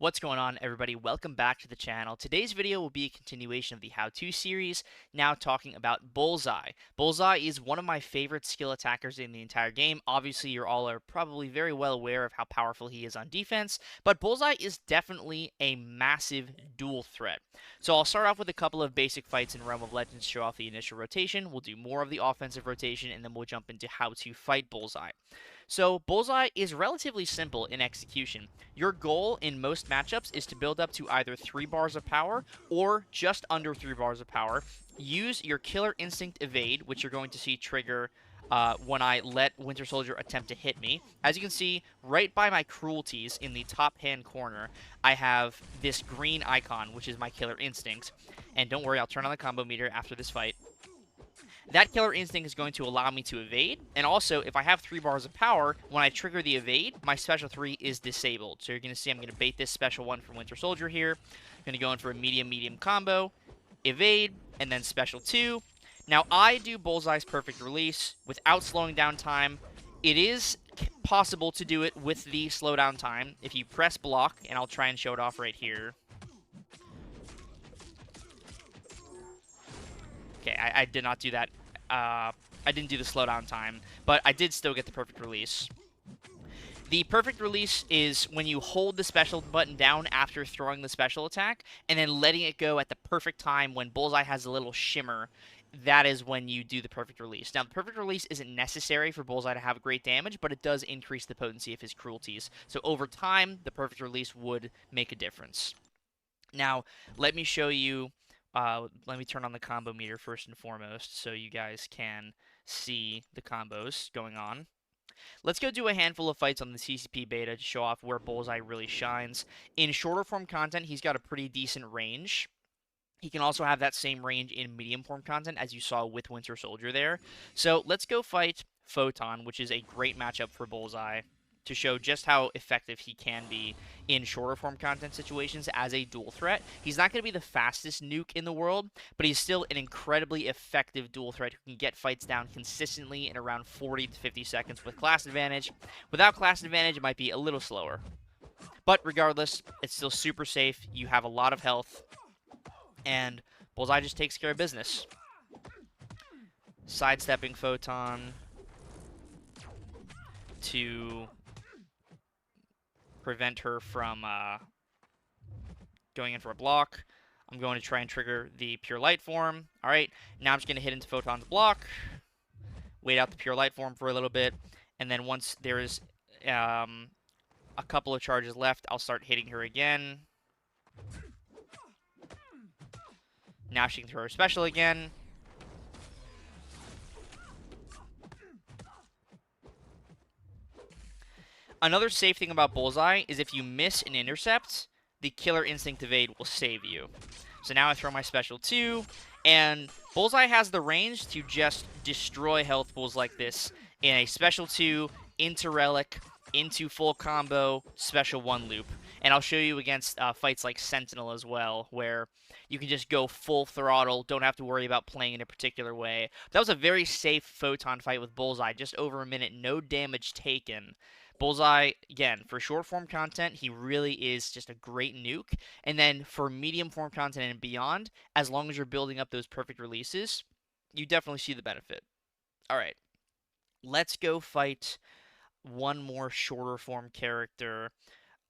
What's going on, everybody? Welcome back to the channel. Today's video will be a continuation of the how-to series, now talking about Bullseye. Bullseye is one of my favorite skill attackers in the entire game. Obviously, you all are probably very well aware of how powerful he is on defense, but Bullseye is definitely a massive dual threat. So I'll start off with a couple of basic fights in Realm of Legends to show off the initial rotation. We'll do more of the offensive rotation, and then we'll jump into how to fight Bullseye. So Bullseye is relatively simple in execution. Your goal in most matchups is to build up to either 3 bars of power or just under 3 bars of power. Use your Killer Instinct Evade, which you're going to see trigger when I let Winter Soldier attempt to hit me. As you can see, right by my cruelties in the top hand corner, I have this green icon, which is my Killer Instinct. And don't worry, I'll turn on the combo meter after this fight. That Killer Instinct is going to allow me to evade, and also, if I have 3 bars of power, when I trigger the evade, my special 3 is disabled. So you're going to see I'm going to bait this special 1 from Winter Soldier here. I'm going to go in for a medium-medium combo, evade, and then special 2. Now, I do Bullseye's perfect release without slowing down time. It is possible to do it with the slowdown time. If you press block, and I'll try and show it off right here. Okay, I did not do that. I didn't do the slowdown time, but I did still get the perfect release. The perfect release is when you hold the special button down after throwing the special attack, and then letting it go at the perfect time when Bullseye has a little shimmer. That is when you do the perfect release. Now, the perfect release isn't necessary for Bullseye to have great damage, but it does increase the potency of his cruelties. So over time, the perfect release would make a difference. Now, let me show you. Let me turn on the combo meter first and foremost so you guys can see the combos going on. Let's go do a handful of fights on the CCP beta to show off where Bullseye really shines. In shorter form content, he's got a pretty decent range. He can also have that same range in medium form content as you saw with Winter Soldier there. So let's go fight Photon, which is a great matchup for Bullseye, to show just how effective he can be in shorter form content situations as a dual threat. He's not going to be the fastest nuke in the world, but he's still an incredibly effective dual threat who can get fights down consistently in around 40 to 50 seconds with class advantage. Without class advantage, it might be a little slower. But regardless, it's still super safe. You have a lot of health, and Bullseye just takes care of business. Sidestepping Photon to prevent her from going in for a block. I'm going to try and trigger the Pure Light form. Alright, now I'm just going to hit into Photon's block, wait out the Pure Light form for a little bit, and then once there is a couple of charges left, I'll start hitting her again. Now she can throw her special again. Another safe thing about Bullseye is if you miss an intercept, the Killer Instinct Evade will save you. So now I throw my special 2, and Bullseye has the range to just destroy health pools like this in a special 2, into Relic, into full combo, special 1 loop. And I'll show you against fights like Sentinel as well, where you can just go full throttle, don't have to worry about playing in a particular way. That was a very safe Photon fight with Bullseye, just over a minute, no damage taken. Bullseye, again, for short form content, he really is just a great nuke. And then for medium form content and beyond, as long as you're building up those perfect releases, you definitely see the benefit. Alright, let's go fight one more shorter form character.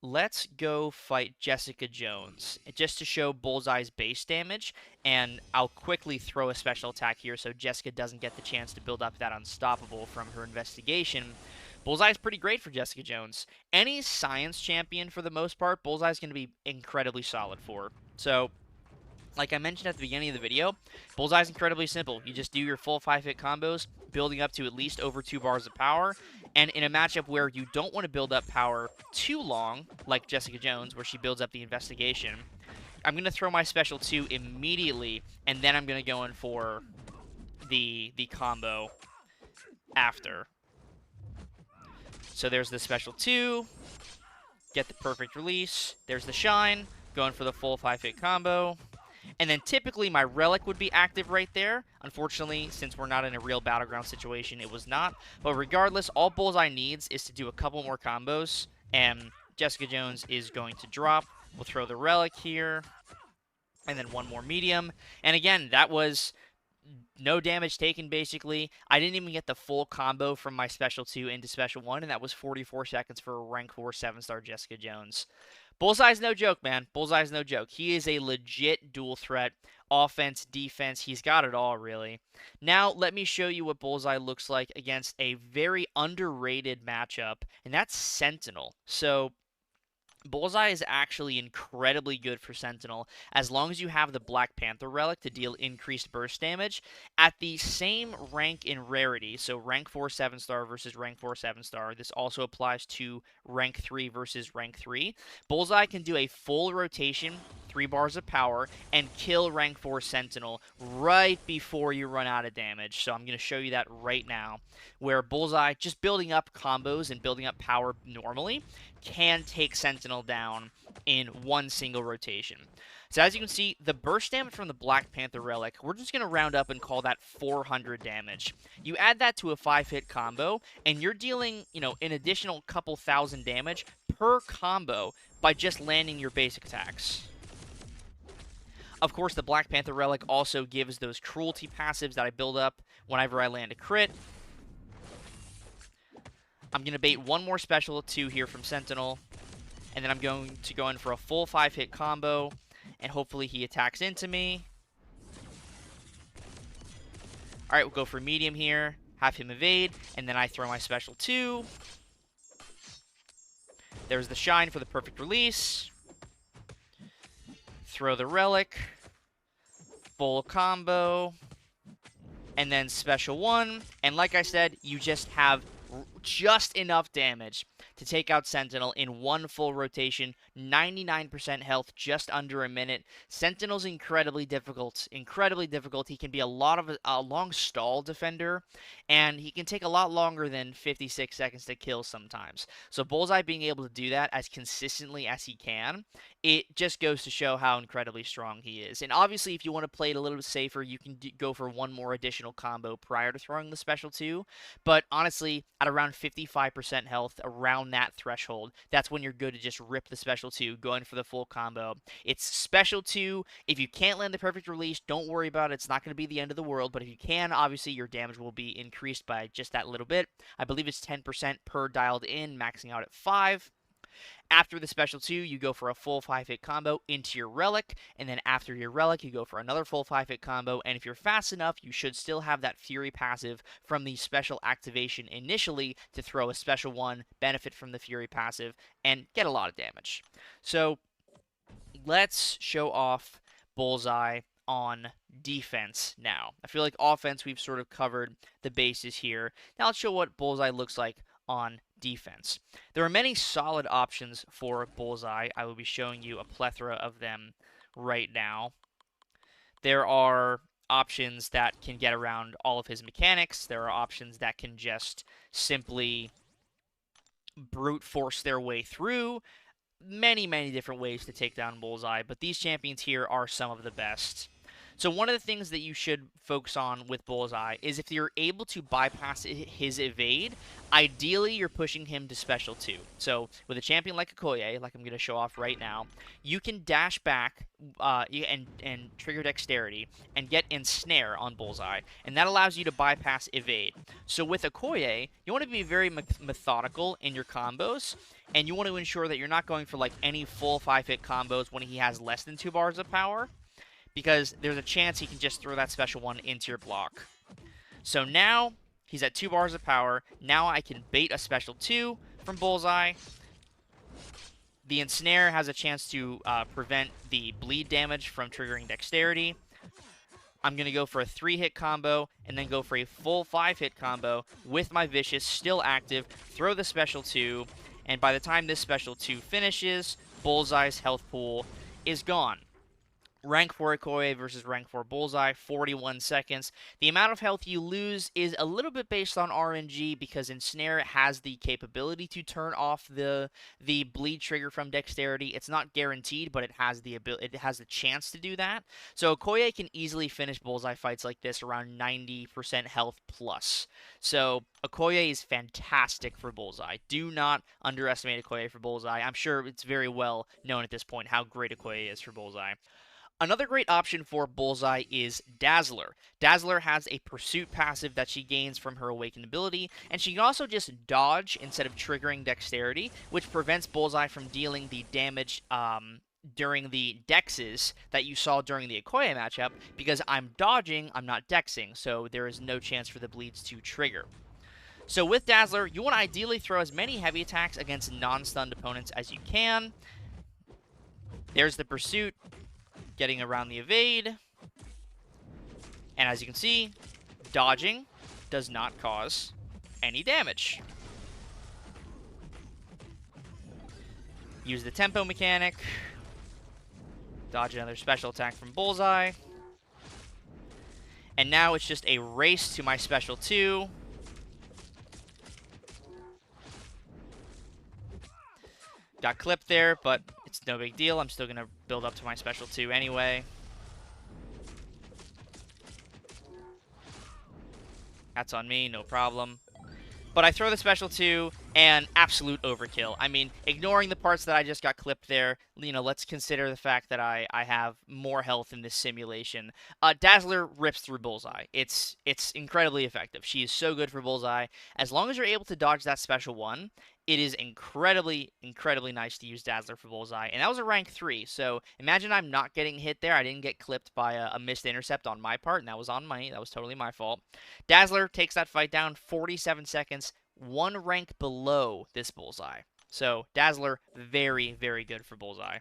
Let's go fight Jessica Jones, just to show Bullseye's base damage, and I'll quickly throw a special attack here so Jessica doesn't get the chance to build up that unstoppable from her investigation. Bullseye's pretty great for Jessica Jones. Any science champion, for the most part, Bullseye's going to be incredibly solid for. So, like I mentioned at the beginning of the video, Bullseye's incredibly simple. You just do your full 5-hit combos, building up to at least over 2 bars of power, and in a matchup where you don't want to build up power too long, like Jessica Jones, where she builds up the investigation, I'm going to throw my special 2 immediately, and then I'm going to go in for the combo after. So there's the special 2, get the perfect release, there's the shine, going for the full 5-hit combo, and then typically my Relic would be active right there. Unfortunately, since we're not in a real battleground situation, it was not. But regardless, all Bullseye needs is to do a couple more combos, and Jessica Jones is going to drop. We'll throw the Relic here, and then one more medium. And again, that was no damage taken, basically. I didn't even get the full combo from my Special 2 into Special 1, and that was 44 seconds for a Rank 4 7-star Jessica Jones. Bullseye's no joke, man. Bullseye's no joke. He is a legit dual threat. Offense, defense, he's got it all, really. Now, let me show you what Bullseye looks like against a very underrated matchup, and that's Sentinel. So, Bullseye is actually incredibly good for Sentinel as long as you have the Black Panther relic to deal increased burst damage at the same rank in rarity. So rank 4 7-star versus rank 4 7-star. This also applies to rank 3 versus rank 3. Bullseye can do a full rotation, 3 bars of power, and kill rank 4 Sentinel right before you run out of damage. So I'm going to show you that right now, where Bullseye, just building up combos and building up power normally, can take Sentinel down in one single rotation. So as you can see, the burst damage from the Black Panther relic, we're just going to round up and call that 400 damage. You add that to a 5-hit combo, and you're dealing, an additional couple thousand damage per combo by just landing your basic attacks. Of course, the Black Panther relic also gives those cruelty passives that I build up whenever I land a crit. I'm going to bait one more Special 2 here from Sentinel, and then I'm going to go in for a full 5-hit combo, and hopefully he attacks into me. Alright, we'll go for medium here, have him evade, and then I throw my Special 2. There's the shine for the perfect release. Throw the relic, full combo, and then Special 1. And like I said, you just have just enough damage to take out Sentinel in one full rotation, 99% health, just under a minute. Sentinel's incredibly difficult. Incredibly difficult. He can be a long stall defender, and he can take a lot longer than 56 seconds to kill sometimes. So Bullseye being able to do that as consistently as he can, it just goes to show how incredibly strong he is. And obviously, if you want to play it a little bit safer, you can go for one more additional combo prior to throwing the Special 2. But honestly, at around 55% health, around that threshold, that's when you're good to just rip the Special 2, go in for the full combo. It's Special 2. If you can't land the perfect release, don't worry about it. It's not going to be the end of the world. But if you can, obviously, your damage will be increased by just that little bit. I believe it's 10% per dialed in, maxing out at 5. After the Special 2, you go for a full 5-hit combo into your Relic, and then after your Relic, you go for another full 5-hit combo, and if you're fast enough, you should still have that Fury passive from the special activation initially to throw a Special 1, benefit from the Fury passive, and get a lot of damage. So, let's show off Bullseye on defense now. I feel like offense, we've sort of covered the bases here. Now let's show what Bullseye looks like on defense. There are many solid options for Bullseye. I will be showing you a plethora of them right now. There are options that can get around all of his mechanics. There are options that can just simply brute force their way through. Many different ways to take down Bullseye, but these champions here are some of the best. So one of the things that you should focus on with Bullseye is if you're able to bypass his evade, ideally you're pushing him to Special 2. So with a champion like Okoye, like I'm going to show off right now, you can dash back and trigger dexterity and get ensnare on Bullseye, and that allows you to bypass evade. So with Okoye, you want to be very methodical in your combos, and you want to ensure that you're not going for like any full 5-hit combos when he has less than 2 bars of power, because there's a chance he can just throw that Special 1 into your block. So now, he's at 2 bars of power. Now I can bait a Special 2 from Bullseye. The Ensnare has a chance to prevent the bleed damage from triggering Dexterity. I'm going to go for a 3-hit combo, and then go for a full 5-hit combo with my Vicious still active, throw the Special 2, and by the time this Special 2 finishes, Bullseye's health pool is gone. Rank 4 Okoye versus rank 4 Bullseye, 41 seconds. The amount of health you lose is a little bit based on RNG because Ensnare has the capability to turn off the bleed trigger from dexterity. It's not guaranteed, but it has the chance to do that. So Okoye can easily finish Bullseye fights like this around 90% health plus. So Okoye is fantastic for Bullseye. Do not underestimate Okoye for Bullseye. I'm sure it's very well known at this point how great Okoye is for Bullseye. Another great option for Bullseye is Dazzler. Dazzler has a pursuit passive that she gains from her awakened ability, and she can also just dodge instead of triggering dexterity, which prevents Bullseye from dealing the damage during the dexes that you saw during the Okoye matchup, because I'm dodging, I'm not dexing, so there is no chance for the bleeds to trigger. So with Dazzler, you want to ideally throw as many heavy attacks against non-stunned opponents as you can. There's the pursuit, getting around the evade. And as you can see, dodging does not cause any damage. Use the tempo mechanic. Dodge another special attack from Bullseye. And now it's just a race to my special 2. Got clipped there, but it's no big deal. I'm still going to build up to my special 2 anyway. That's on me, no problem. But I throw the special 2, and absolute overkill. I mean, ignoring the parts that I just got clipped there, you know, let's consider the fact that I have more health in this simulation. Dazzler rips through Bullseye. It's incredibly effective. She is so good for Bullseye. As long as you're able to dodge that special 1, it is incredibly, incredibly nice to use Dazzler for Bullseye. And that was a rank 3, so imagine I'm not getting hit there. I didn't get clipped by a missed intercept on my part, and that was on me. That was totally my fault. Dazzler takes that fight down, 47 seconds, 1 rank below this Bullseye. So Dazzler, very, very good for Bullseye.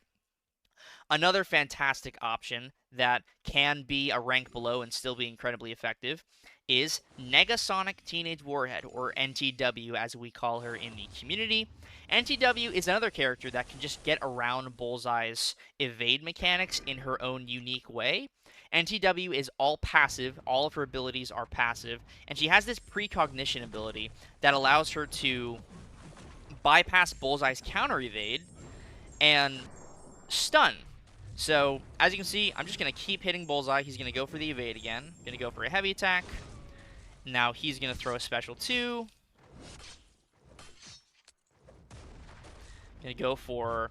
Another fantastic option that can be a rank below and still be incredibly effective is Negasonic Teenage Warhead, or NTW as we call her in the community. NTW is another character that can just get around Bullseye's evade mechanics in her own unique way. NTW is all passive, all of her abilities are passive, and she has this precognition ability that allows her to bypass Bullseye's counter evade and stun. So, as you can see, I'm just going to keep hitting Bullseye. He's going to go for the evade again. Going to go for a heavy attack. Now he's going to throw a special 2. Going to go for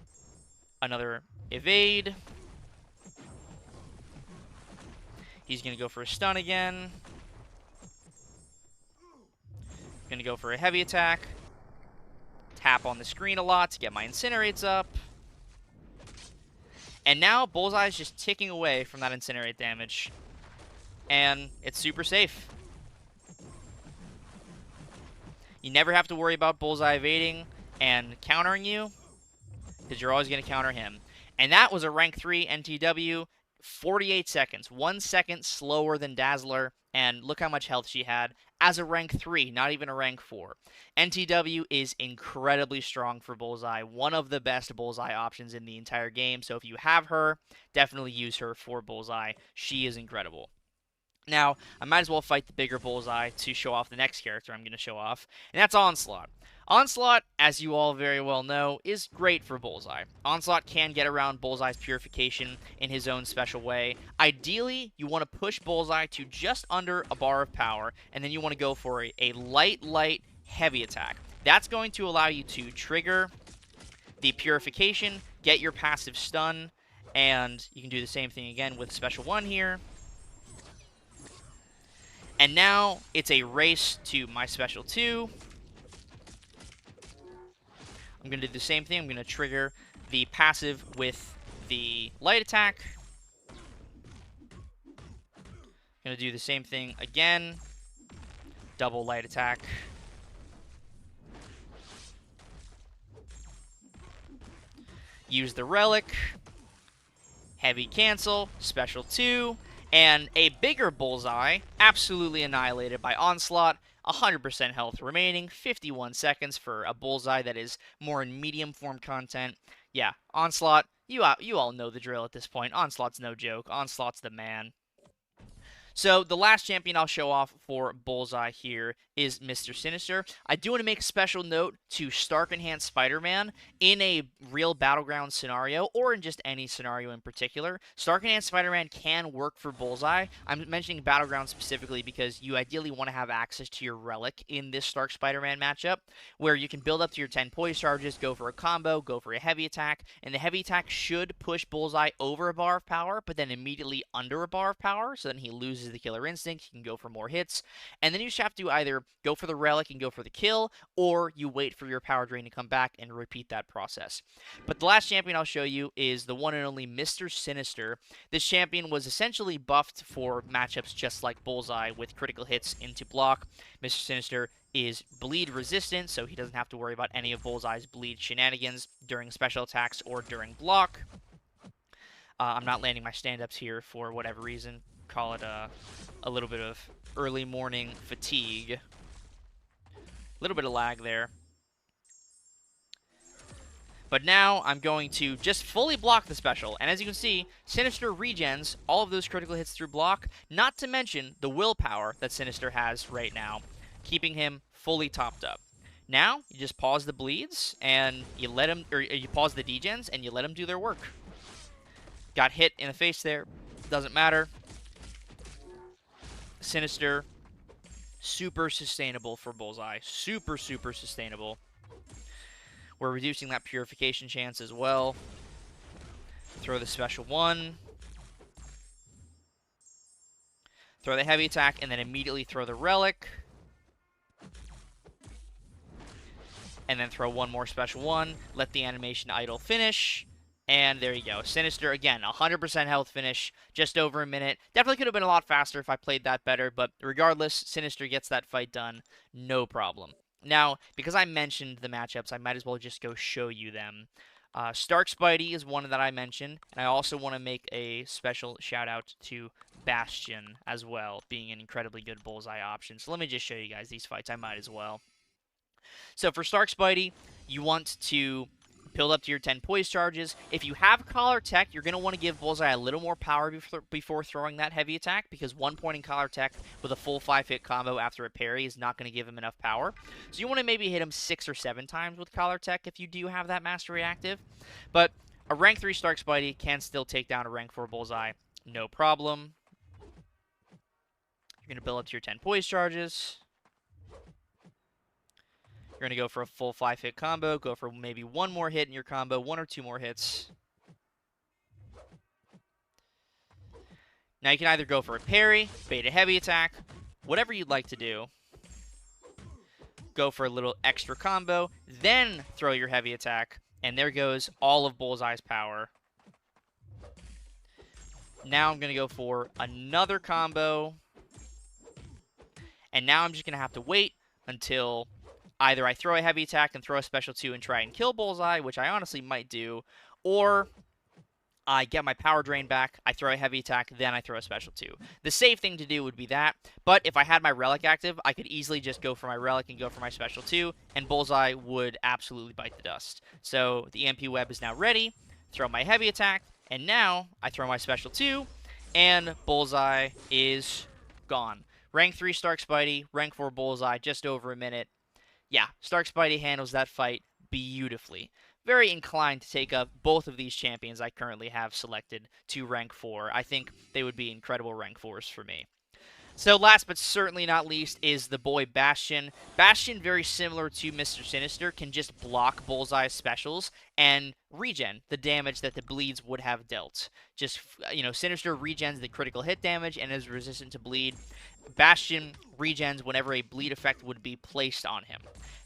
another evade. He's going to go for a stun again. Going to go for a heavy attack. Tap on the screen a lot to get my incinerates up. And now Bullseye is just ticking away from that incinerate damage. And it's super safe. You never have to worry about Bullseye evading and countering you, because you're always going to counter him. And that was a rank 3 NTW, 48 seconds. 1 second slower than Dazzler, and look how much health she had as a rank 3, not even a rank 4. NTW is incredibly strong for Bullseye, one of the best Bullseye options in the entire game, so if you have her, definitely use her for Bullseye. She is incredible. Now, I might as well fight the bigger Bullseye to show off the next character I'm going to show off, and that's Onslaught. Onslaught, as you all very well know, is great for Bullseye. Onslaught can get around Bullseye's purification in his own special way. Ideally, you want to push Bullseye to just under a bar of power, and then you want to go for a light, heavy attack. That's going to allow you to trigger the purification, get your passive stun, and you can do the same thing again with special 1 here. And now, it's a race to my special 2. I'm going to do the same thing. I'm going to trigger the passive with the light attack. Going to do the same thing again. Double light attack. Use the relic. Heavy cancel. Special 2. And a bigger Bullseye, absolutely annihilated by Onslaught. 100% health remaining, 51 seconds for a Bullseye that is more in medium form content. Yeah, Onslaught, You all know the drill at this point. Onslaught's no joke. Onslaught's the man. So the last champion I'll show off for Bullseye here is Mr. Sinister. I do want to make a special note to Stark Enhanced Spider-Man in a real Battleground scenario, or in just any scenario in particular. Stark Enhanced Spider-Man can work for Bullseye. I'm mentioning Battleground specifically because you ideally want to have access to your Relic in this Stark Spider-Man matchup, where you can build up to your 10 poise charges, go for a combo, go for a heavy attack, and the heavy attack should push Bullseye over a bar of power, but then immediately under a bar of power, so then he loses the killer instinct, he can go for more hits, and then you just have to either go for the relic and go for the kill, or you wait for your power drain to come back and repeat that process. But the last champion I'll show you is the one and only Mr. Sinister. This champion was essentially buffed for matchups just like Bullseye with critical hits into block. Mr. Sinister is bleed resistant, so he doesn't have to worry about any of Bullseye's bleed shenanigans during special attacks or during block. I'm not landing my stand-ups here for whatever reason. Call it a little bit of early morning fatigue. A little bit of lag there. But now I'm going to just fully block the special. And as you can see, Sinister regens all of those critical hits through block, not to mention the willpower that Sinister has right now, keeping him fully topped up. Now, you just pause the bleeds, and you let him, or you pause the degens, and you let them do their work. Got hit in the face there. Doesn't matter. Sinister, super sustainable for Bullseye. Super, super sustainable. We're reducing that purification chance as well. Throw the special one. Throw the heavy attack, and then immediately throw the relic. And then throw one more special one. Let the animation idle finish. And there you go. Sinister, again, 100% health finish, just over a minute. Definitely could have been a lot faster if I played that better, but regardless, Sinister gets that fight done, no problem. Now, because I mentioned the matchups, I might as well just go show you them. Stark Spidey is one that I mentioned, and I also want to make a special shout-out to Bastion as well, being an incredibly good Bullseye option. So let me just show you guys these fights. I might as well. So for Stark Spidey, you want to build up to your 10 poise charges. If you have Collar Tech, you're going to want to give Bullseye a little more power before throwing that heavy attack, because 1 point in Collar Tech with a full 5-hit combo after a parry is not going to give him enough power. So you want to maybe hit him 6 or 7 times with Collar Tech if you do have that Mastery active. But a rank 3 Stark Spidey can still take down a rank 4 Bullseye, no problem. You're going to build up to your 10 poise charges. You're going to go for a full 5-hit combo, go for maybe 1 more hit in your combo, 1 or 2 more hits. Now you can either go for a parry, bait a heavy attack, whatever you'd like to do. Go for a little extra combo, then throw your heavy attack, and there goes all of Bullseye's power. Now I'm going to go for another combo, and now I'm just going to have to wait until either I throw a heavy attack and throw a special 2 and try and kill Bullseye, which I honestly might do, or I get my power drain back, I throw a heavy attack, then I throw a special 2. The safe thing to do would be that, but if I had my Relic active, I could easily just go for my Relic and go for my special 2, and Bullseye would absolutely bite the dust. So the EMP web is now ready, throw my heavy attack, and now I throw my special 2, and Bullseye is gone. Rank 3 Stark Spidey, rank 4 Bullseye, just over a minute. Yeah, Stark Spidey handles that fight beautifully. Very inclined to take up both of these champions I currently have selected to rank 4. I think they would be incredible rank 4s for me. So last but certainly not least is the boy Bastion. Bastion, very similar to Mr. Sinister, can just block Bullseye's specials and regen the damage that the bleeds would have dealt. Just, Sinister regens the critical hit damage and is resistant to bleed. Bastion regens whenever a bleed effect would be placed on him.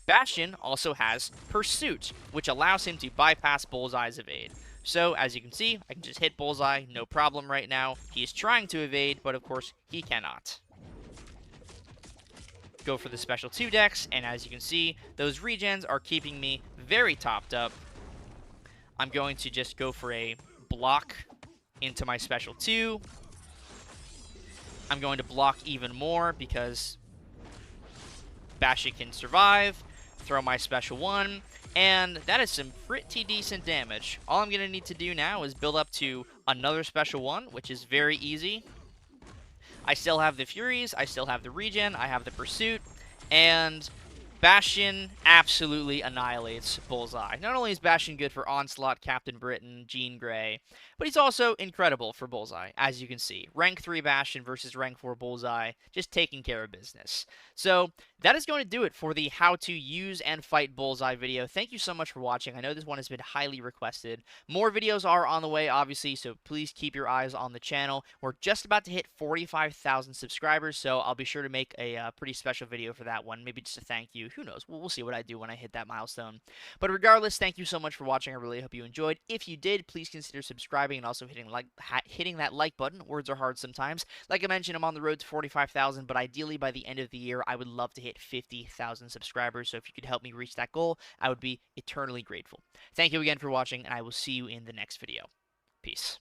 Bastion also has Pursuit, which allows him to bypass Bullseye's evade. So, as you can see, I can just hit Bullseye, no problem right now. He is trying to evade, but of course, he cannot. Go for the special 2 decks, and as you can see, those regens are keeping me very topped up. I'm going to just go for a block into my special 2. I'm going to block even more because Bastion can survive. Throw my special 1. And that is some pretty decent damage. All I'm going to need to do now is build up to another special one, which is very easy. I still have the Furies, I still have the Regen, I have the Pursuit, and Bastion absolutely annihilates Bullseye. Not only is Bastion good for Onslaught, Captain Britain, Jean Grey, but he's also incredible for Bullseye, as you can see. Rank 3 Bastion versus Rank 4 Bullseye, just taking care of business. So that is going to do it for the how to use and fight Bullseye video. Thank you so much for watching. I know this one has been highly requested. More videos are on the way, obviously, so please keep your eyes on the channel. We're just about to hit 45,000 subscribers, so I'll be sure to make a pretty special video for that one. Maybe just a thank you. Who knows? We'll see what I do when I hit that milestone. But regardless, thank you so much for watching. I really hope you enjoyed. If you did, please consider subscribing and also hitting that like button. Words are hard sometimes. Like I mentioned, I'm on the road to 45,000, but ideally by the end of the year, I would love to hit 50,000 subscribers. So if you could help me reach that goal, I would be eternally grateful. Thank you again for watching, and I will see you in the next video. Peace.